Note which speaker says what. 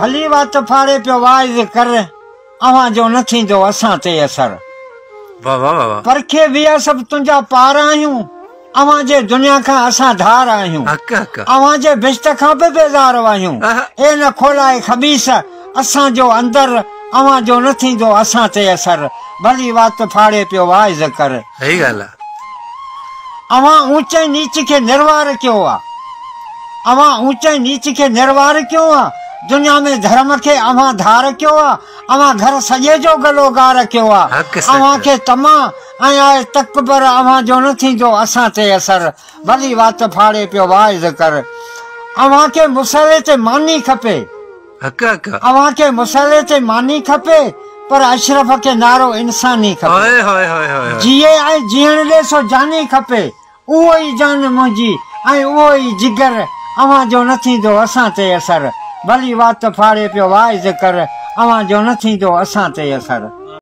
Speaker 1: भली बात फाड़े पियो वाइज़ कर अवां जो न थींदो असां ते असर
Speaker 2: वाह वाह वाह
Speaker 1: परखे विया सब तुंहिंजा पार आहियूं अवां जे दुनिया खां असां धार आहियूं अवां जे बिश्त खां बि बेज़ार आहियूं ए न खोलाए खबीस असां जो अंदर अवां जो न थींदो असां ते असर भली बात फाड़े पियो वाइज़ कर
Speaker 2: सही ॻाल्हि आहे
Speaker 1: अवां ऊंचे नीच के निर्वार कयो आहे अवां ऊंचे नीच के निर्वार कयो आहे दुनिया में धर्म के अवां धार कयो आहे अवां घर सॼे जो गलो गार कयो आहे अवां के तमा ऐं आहे तकबर अवां जो न थींदो असां ते असर भली बात फाड़े पियो वाइज़ कर अवां के मुसले ते मानी खपे अवां के मुसले ते मानी खपे पर अशरफ के नारो इंसानी खपे जिए ऐं जीअण ॾे सो जानी खपे उहो ई जान मुंहिंजी ऐं उहो ई जिगर अवां जो न थींदो असां ते असर भली बात फाड़े पियो वाइज़ कर अवां जो न थींदो असां ते असर